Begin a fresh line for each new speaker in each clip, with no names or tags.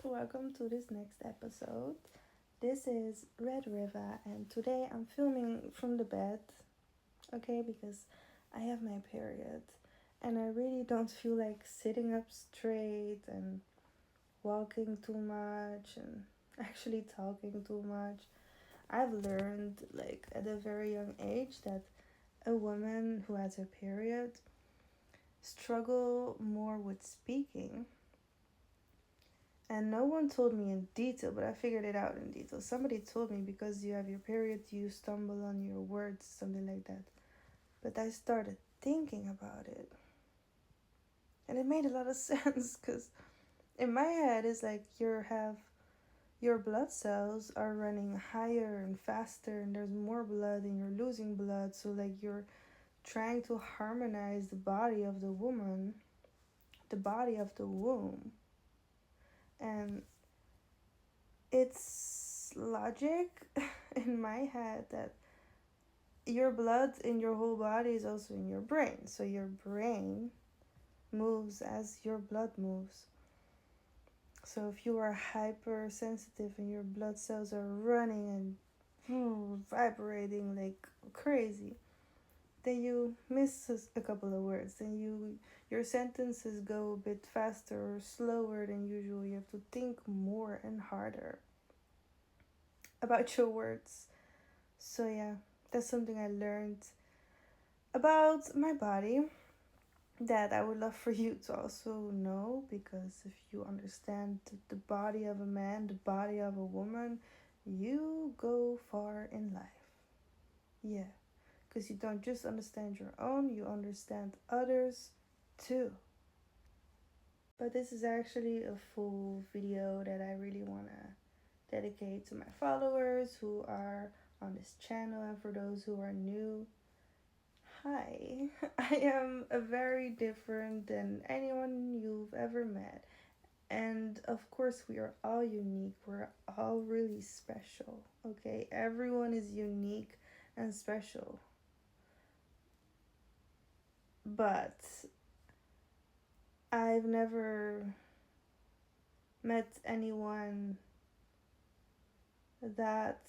welcome to this next episode. This is Red River, and today I'm filming from the bed, okay, because I have my period and I really don't feel like sitting up straight and walking too much and actually talking too much. I've learned, like, at a very young age that a woman who has her period struggle more with speaking. And no one told me in detail, but I figured it out in detail. Somebody told me because you have your period, you stumble on your words, something like that. But I started thinking about it. And it made a lot of sense because in my head, it's like your blood cells are running higher and faster, and there's more blood, and you're losing blood. So, like, you're trying to harmonize the body of the woman, the body of the womb. And it's logic in my head that your blood in your whole body is also in your brain. So your brain moves as your blood moves. So if you are hypersensitive and your blood cells are running and vibrating like crazy, then you miss a couple of words. Then your sentences go a bit faster or slower than usual. You have to think more and harder about your words. So yeah, that's something I learned about my body that I would love for you to also know, because if you understand the body of a man, the body of a woman, you go far in life. Yeah, because you don't just understand your own, you understand others too. But this is actually a full video that I really want to dedicate to my followers who are on this channel, and for those who are new, hi. I am a very different than anyone you've ever met. And of course, we are all unique. We're all really special, okay? Everyone is unique and special. But I've never met anyone that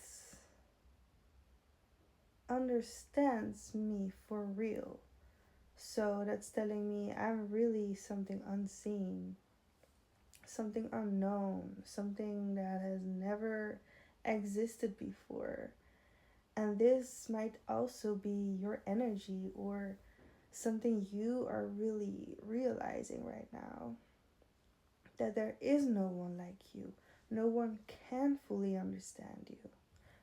understands me for real. So that's telling me I'm really something unseen, something unknown, something that has never existed before. And this might also be your energy or something you are really realizing right now. That there is no one like you. No one can fully understand you.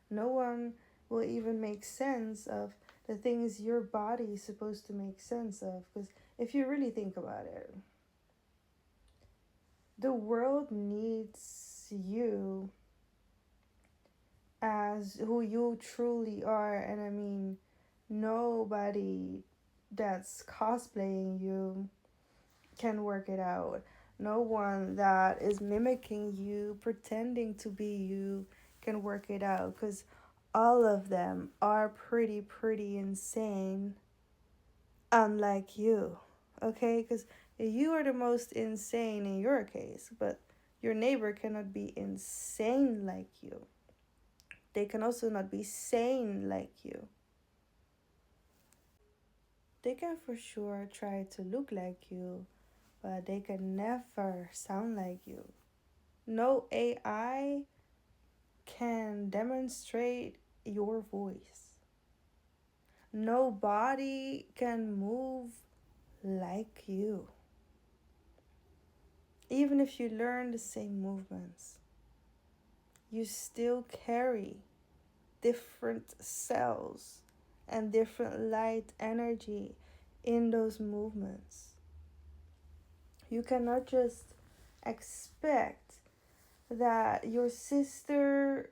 No one will even make sense of the things your body is supposed to make sense of. Because if you really think about it, the world needs you as who you truly are. And I mean, nobody that's cosplaying you can work it out. No one that is mimicking you, pretending to be you, can work it out, because all of them are pretty insane, unlike you, okay? Because you are the most insane in your case, but your neighbor cannot be insane like you. They can also not be sane like you. They can for sure try to look like you, but they can never sound like you. No AI can demonstrate your voice. No body can move like you. Even if you learn the same movements, you still carry different cells and different light energy in those movements. You cannot just expect that your sister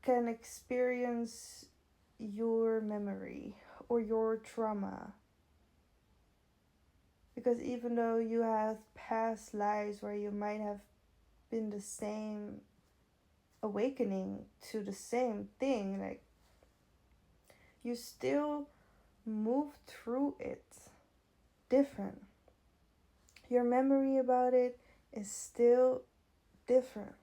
can experience your memory or your trauma. Because even though you have past lives where you might have been the same awakening to the same thing, like, you still move through it different. Your memory about it is still different.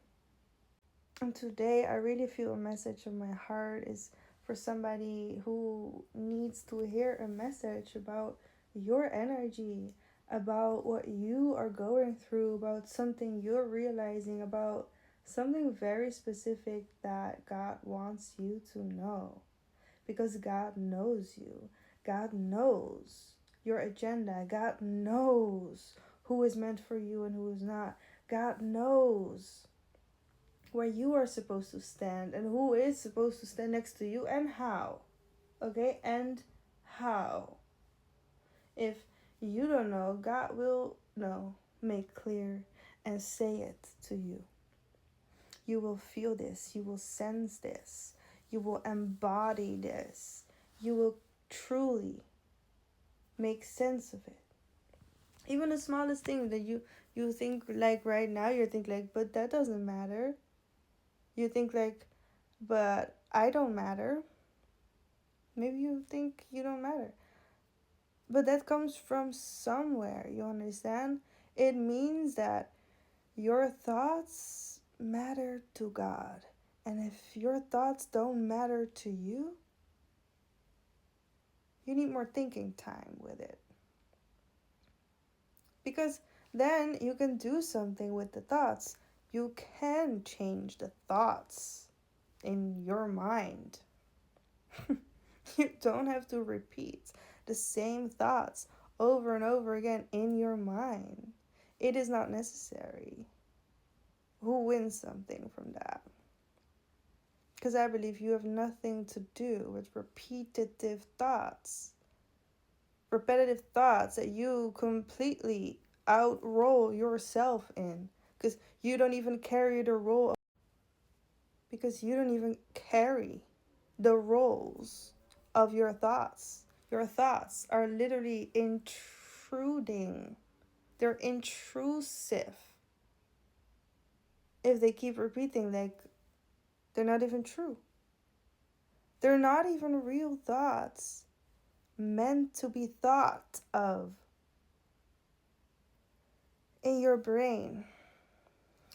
And today I really feel a message of my heart is for somebody who needs to hear a message about your energy, about what you are going through, about something you're realizing, about something very specific that God wants you to know. Because God knows you. God knows your agenda. God knows who is meant for you and who is not. God knows where you are supposed to stand and who is supposed to stand next to you and how. Okay? And how. If you don't know, God will know, make clear, and say it to you. You will feel this. You will sense this. You will embody this. You will truly make sense of it. Even the smallest thing that you think like right now, you think like, but that doesn't matter. You think like, but I don't matter. Maybe you think you don't matter. But that comes from somewhere, you understand? It means that your thoughts matter to God. And if your thoughts don't matter to you, you need more thinking time with it. Because then you can do something with the thoughts. You can change the thoughts in your mind. You don't have to repeat the same thoughts over and over again in your mind. It is not necessary. Who wins something from that? Because I believe you have nothing to do with repetitive thoughts that you completely outroll yourself in. Because you don't even carry the role. Because you don't even carry the roles of your thoughts. Your thoughts are literally intruding. They're intrusive. If they keep repeating, like, they're not even true. They're not even real thoughts meant to be thought of in your brain.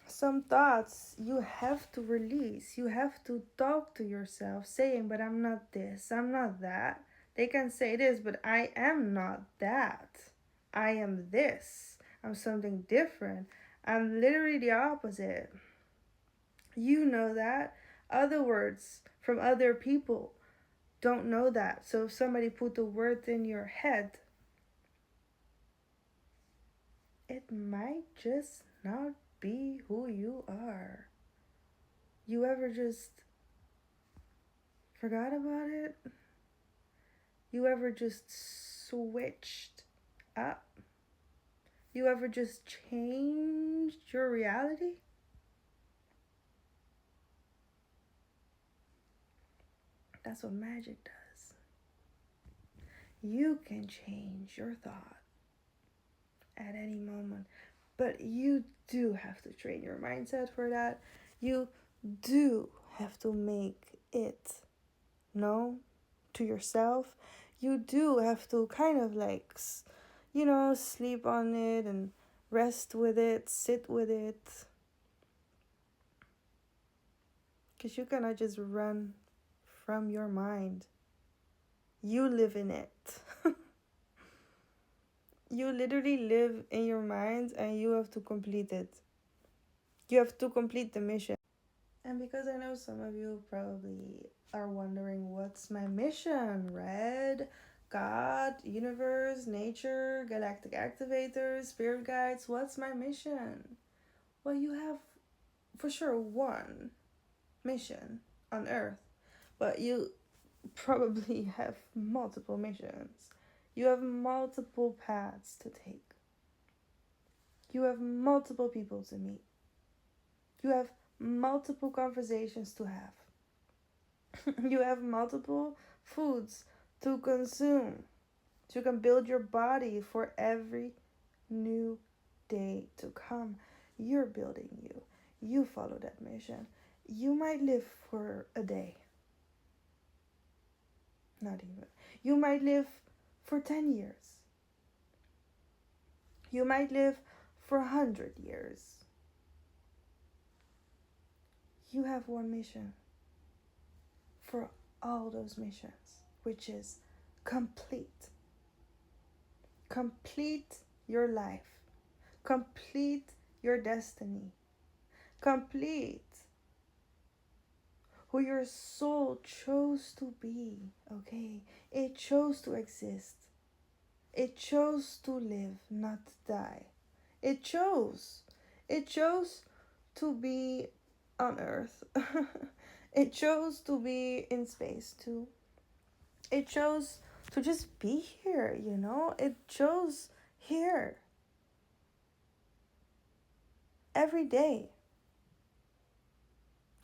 Some thoughts you have to release. You have to talk to yourself saying, but I'm not this, I'm not that. They can say this, but I am not that. I am this. I'm something different. I'm literally the opposite. You know that. Other words from other people don't know that. So if somebody put the word in your head, it might just not be who you are. You ever just forgot about it? You ever just switched up? You ever just changed your reality? That's what magic does. You can change your thought at any moment, but you do have to train your mindset for that. You do have to make it known to yourself. You do have to kind of like, sleep on it and rest with it, sit with it. Because you cannot just run from your mind. You live in it. You literally live in your mind and you have to complete it. You have to complete the mission. And because I know some of you probably are wondering, what's my mission? Red, God, universe, nature, galactic activators, spirit guides. What's my mission? Well, you have for sure one mission on Earth, but you probably have multiple missions. You have multiple paths to take. You have multiple people to meet. You have multiple conversations to have. You have multiple foods to consume. So you can build your body for every new day to come. You're building you. You follow that mission. You might live for a day. Not even. You might live for 10 years. You might live for 100 years. You have one mission for all those missions, which is complete. Complete your life. Complete your destiny. Complete who your soul chose to be, okay? It chose to exist. It chose to live, not die. It chose. It chose to be on Earth. It chose to be in space too. It chose to just be here, you know? It chose here. Every day.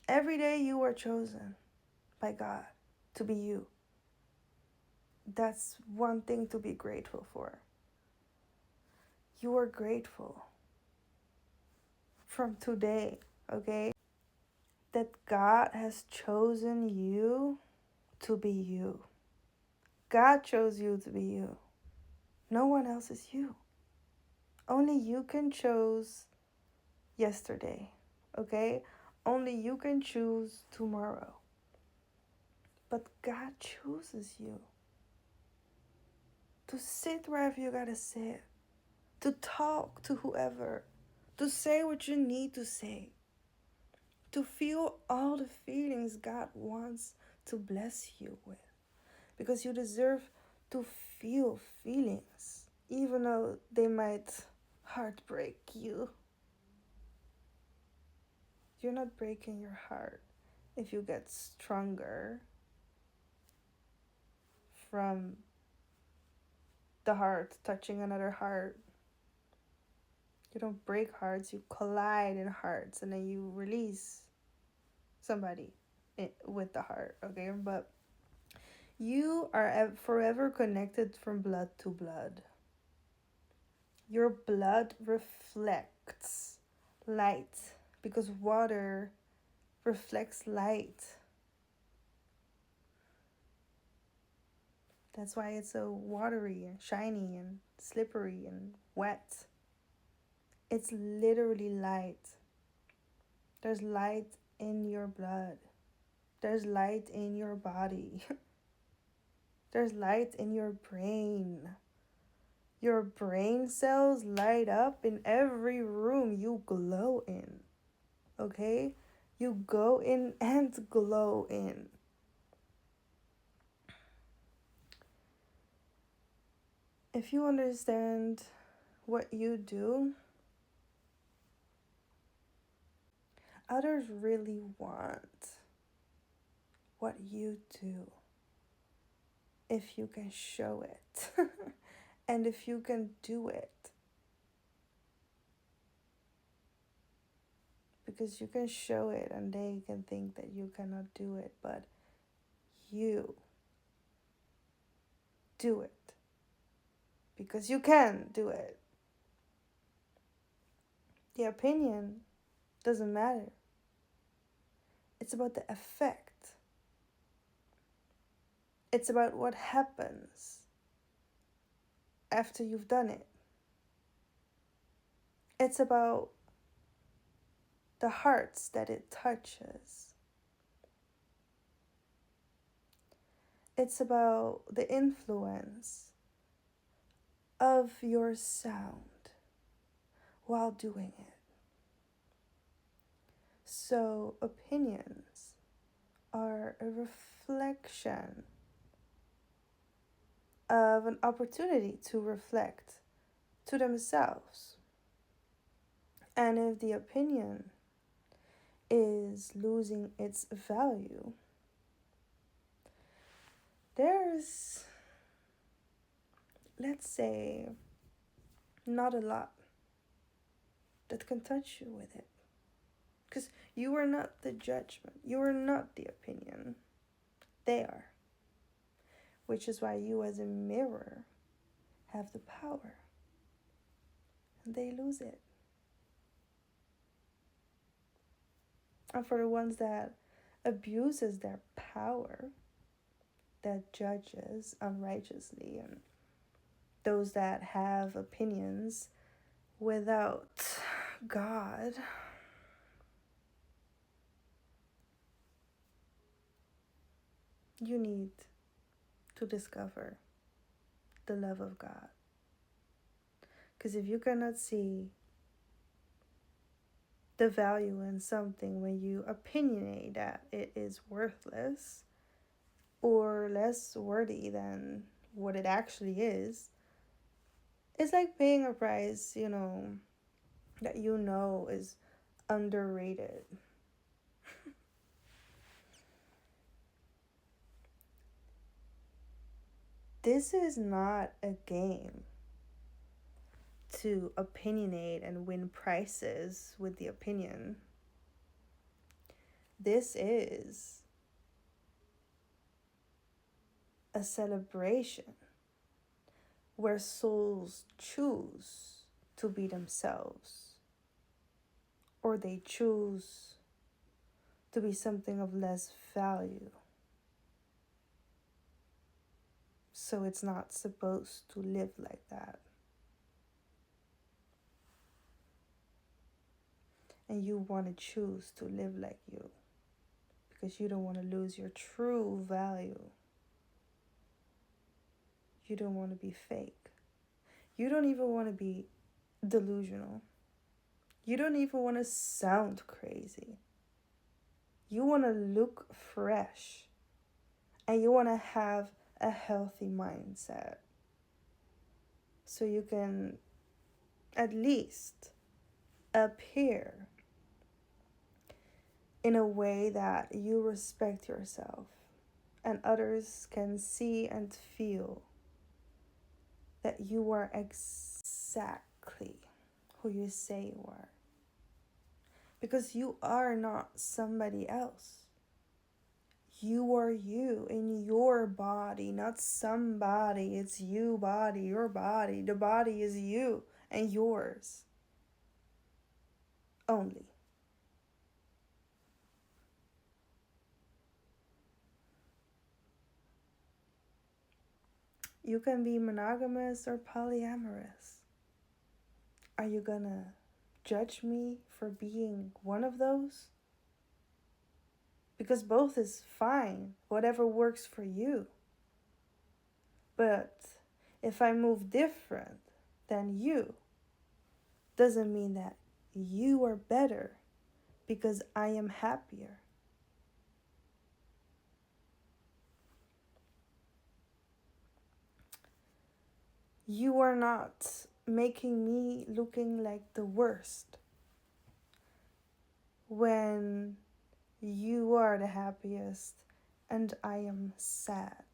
Every day you are chosen by God to be you. That's one thing to be grateful for. You are grateful from today, okay? That God has chosen you to be you. God chose you to be you. No one else is you. Only you can choose yesterday, okay? Only you can choose tomorrow. But God chooses you to sit wherever you gotta sit, to talk to whoever, to say what you need to say, to feel all the feelings God wants to bless you with. Because you deserve to feel feelings, even though they might heartbreak you. You're not breaking your heart if you get stronger from the heart touching another heart. You don't break hearts, you collide in hearts, and then you release somebody with the heart, okay? But you are forever connected from blood to blood. Your blood reflects light because water reflects light. That's why it's so watery and shiny and slippery and wet. It's literally light. There's light in your blood. There's light in your body. There's light in your brain. Your brain cells light up in every room you glow in. Okay? You go in and glow in. If you understand what you do, others really want what you do. If you can show it. And if you can do it. Because you can show it and they can think that you cannot do it, but you do it. Because you can do it. The opinion doesn't matter. It's about the effect. It's about what happens after you've done it. It's about the hearts that it touches. It's about the influence of your sound while doing it. So opinions are a reflection of an opportunity to reflect to themselves. And if the opinion is losing its value, there's, let's say, not a lot that can touch you with it. Because you are not the judgment. You are not the opinion. They are. Which is why you as a mirror have the power. And they lose it. And for the ones that abuses their power, that judges unrighteously, and those that have opinions without God, you need to discover the love of God. Because if you cannot see the value in something when you opinionate that it is worthless or less worthy than what it actually is, it's like paying a price, that is underrated. This is not a game to opinionate and win prizes with the opinion. This is a celebration where souls choose to be themselves, or they choose to be something of less value. So it's not supposed to live like that. And you want to choose to live like you because you don't want to lose your true value. You don't want to be fake. You don't even want to be delusional. You don't even want to sound crazy. You want to look fresh. And you want to have a healthy mindset. So you can at least appear in a way that you respect yourself and others can see and feel that you are exactly who you say you are. Because you are not somebody else. You are you in your body, not somebody. It's you body, your body. The body is you and yours only. You can be monogamous or polyamorous. Are you gonna judge me for being one of those? Because both is fine, whatever works for you. But if I move different than you, doesn't mean that you are better because I am happier. You are not making me looking like the worst when you are the happiest and I am sad.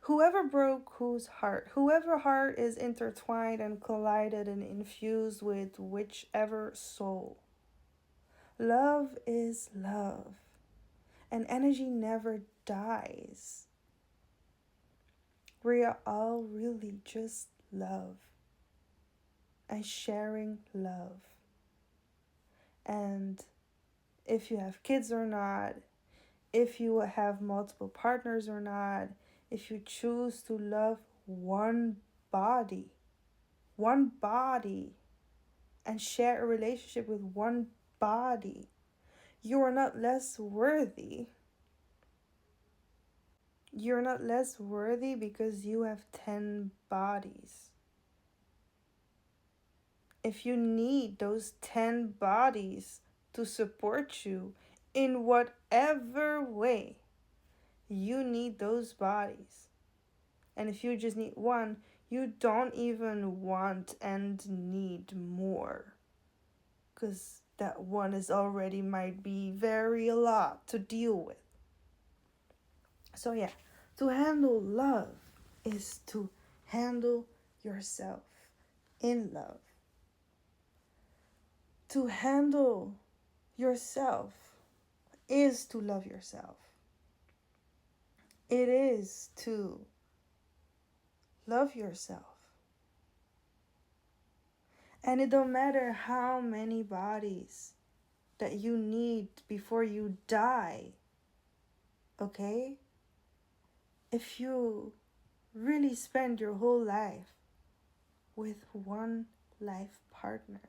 Whoever broke whose heart, whoever heart is intertwined and collided and infused with whichever soul. Love is love, and energy never dies. We are all really just love and sharing love. And if you have kids or not, if you have multiple partners or not, if you choose to love one body, and share a relationship with one body, you are not less worthy. You're not less worthy because you have 10 bodies. If you need those 10 bodies to support you in whatever way, you need those bodies. And if you just need one, you don't even want and need more. Because that one is already might be very a lot to deal with. So yeah, to handle love is to handle yourself in love. To handle yourself is to love yourself. It is to love yourself. And it don't matter how many bodies that you need before you die. Okay? If you really spend your whole life with one life partner,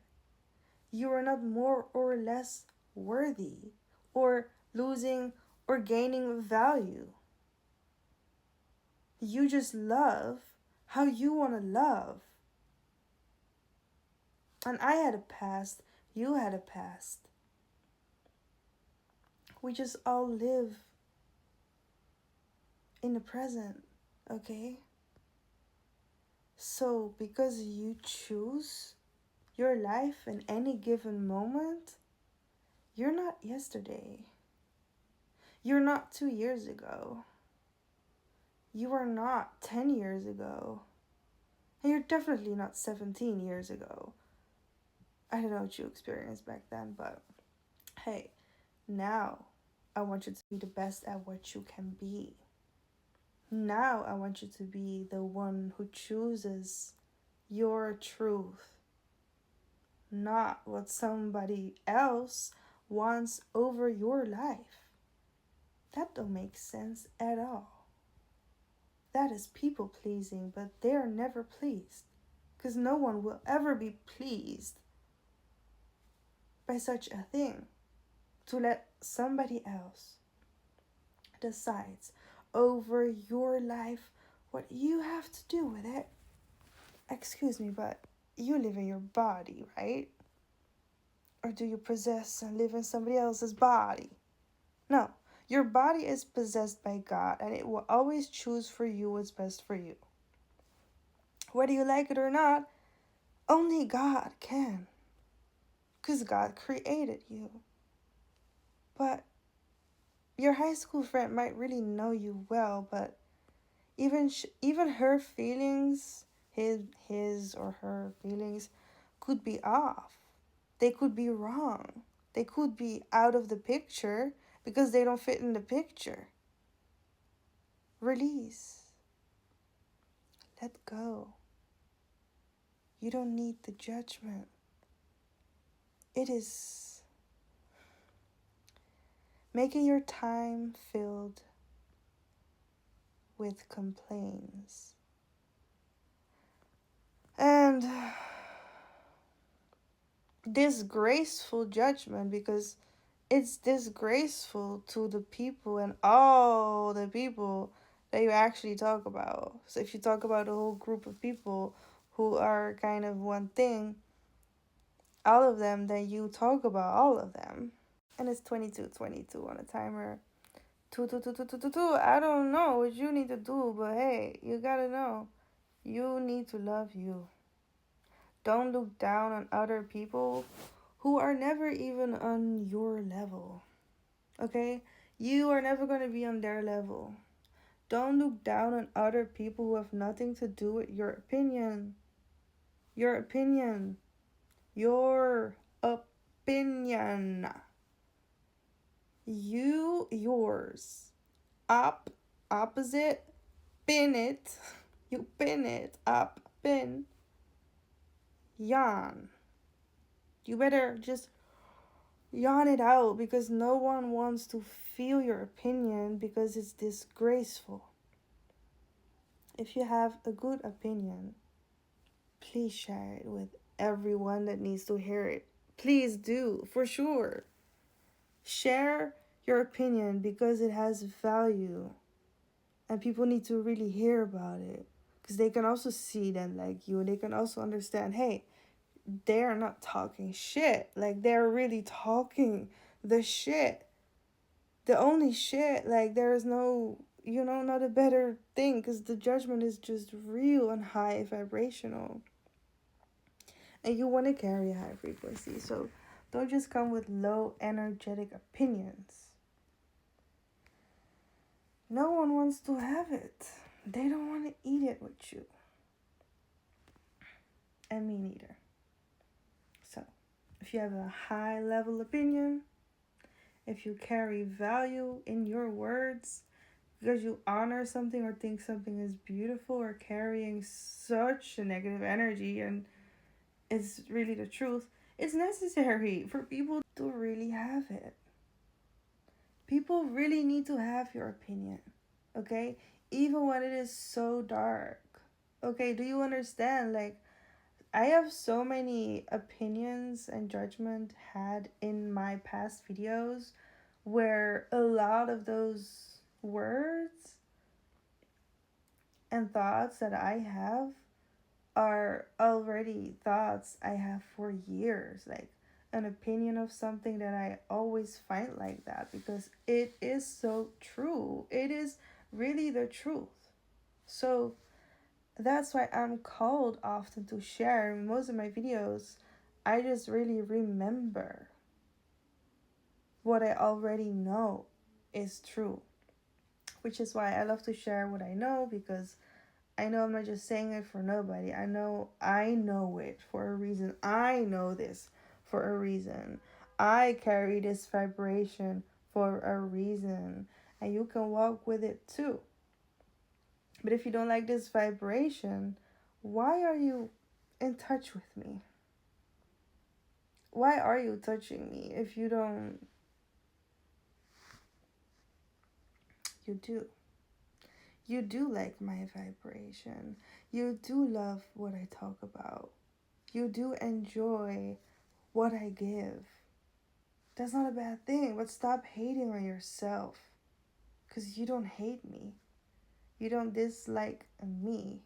you are not more or less worthy or losing or gaining value. You just love how you want to love. And I had a past, you had a past. We just all live in the present, okay? So, because you choose your life in any given moment, you're not yesterday. You're not 2 years ago. You are not 10 years ago. And you're definitely not 17 years ago. I don't know what you experienced back then, but hey, now I want you to be the best at what you can be. Now I want you to be the one who chooses your truth, not what somebody else wants over your life. That don't make sense at all. That is people pleasing, but they are never pleased, because no one will ever be pleased by such a thing, to let somebody else decides over your life what you have to do with it. Excuse me, but you live in your body, right? Or do you possess and live in somebody else's body? No, your body is possessed by God, and it will always choose for you what's best for you. Whether you like it or not, only God can, because God created you. But your high school friend might really know you well, but even her feelings, his or her feelings, could be off. They could be wrong. They could be out of the picture because they don't fit in the picture. Release. Let go. You don't need the judgment. It is making your time filled with complaints. And disgraceful judgment, because it's disgraceful to the people and all the people that you actually talk about. So if you talk about a whole group of people who are kind of one thing, all of them, then you talk about all of them. And it's 22:22 on a timer. 2. I don't know what you need to do, but hey, you gotta know. You need to love you. Don't look down on other people who are never even on your level. Okay? You are never going to be on their level. Don't look down on other people who have nothing to do with your opinion. Your opinion. Your opinion. Yours. Opposite, pin it. You pin it up, pin. Yawn. You better just yawn it out, because no one wants to feel your opinion, because it's disgraceful. If you have a good opinion, please share it with everyone that needs to hear it. Please do, for sure. Share your opinion because it has value. And people need to really hear about it, because they can also see them like you. They can also understand, hey, they're not talking shit. Like, they're really talking the shit. The only shit. Like, there's no, not a better thing, because the judgment is just real and high vibrational. And you want to carry a high frequency. So don't just come with low energetic opinions. No one wants to have it. They don't want to eat it with you. And me neither. So, if you have a high level opinion, if you carry value in your words, because you honor something or think something is beautiful, or carrying such a negative energy and it's really the truth, it's necessary for people to really have it. People really need to have your opinion, okay? Even when it is so dark, okay? Do you understand? Like, I have so many opinions and judgment had in my past videos where a lot of those words and thoughts that I have are already thoughts I have for years, like an opinion of something that I always find like that, because it is so true. It is really the truth. So that's why I'm called often to share. In most of my videos, I just really remember what I already know is true, which is why I love to share what I know, because I know I'm not just saying it for nobody. I know it for a reason. I know this for a reason. I carry this vibration for a reason. And you can walk with it too. But if you don't like this vibration, why are you in touch with me? Why are you touching me if you don't? You do. You do like my vibration. You do love what I talk about. You do enjoy what I give. That's not a bad thing, but stop hating on yourself. Because you don't hate me. You don't dislike me.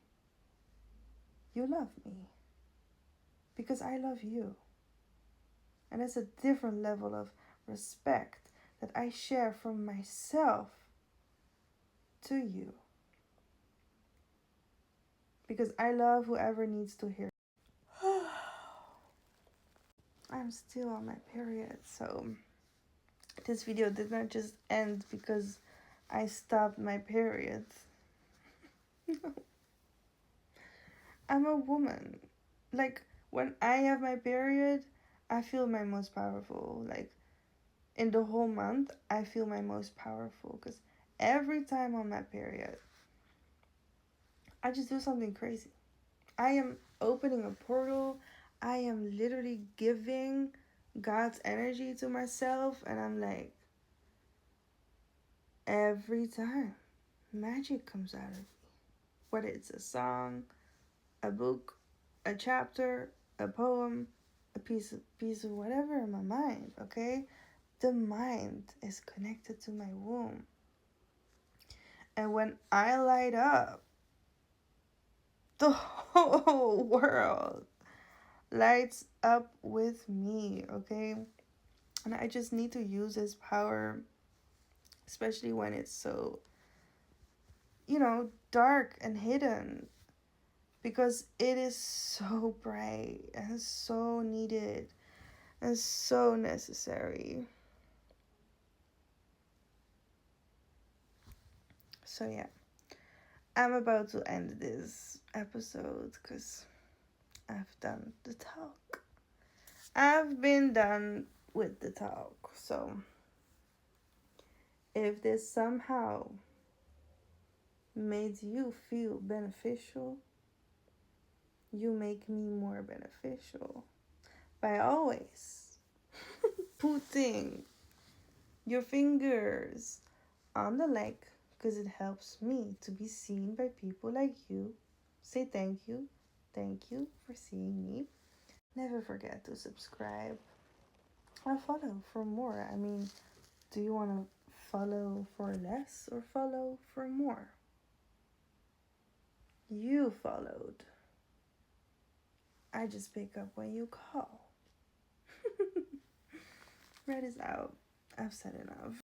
You love me. Because I love you. And it's a different level of respect that I share from myself to you. Because I love whoever needs to hear. I'm still on my period, so this video did not just end because I stopped my period. No. I'm a woman. Like, when I have my period, I feel my most powerful. Like, in the whole month, I feel my most powerful. Because every time on my period, I just do something crazy. I am opening a portal. I am literally giving God's energy to myself. And I'm like, every time, magic comes out of me. Whether it's a song, a book, a chapter, a poem, a piece of whatever in my mind, okay? The mind is connected to my womb. And when I light up, the whole world lights up with me, okay? And I just need to use this power, especially when it's so, dark and hidden, because it is so bright and so needed and so necessary. So yeah, I'm about to end this episode because I've done the talk. I've been done with the talk. So if this somehow made you feel beneficial, you make me more beneficial by always putting your fingers on the like, because it helps me to be seen by people like you. Say thank you. Thank you for seeing me. Never forget to subscribe or follow for more. I mean, do you want to follow for less or follow for more? You followed. I just pick up when you call. Red is out. I've said enough.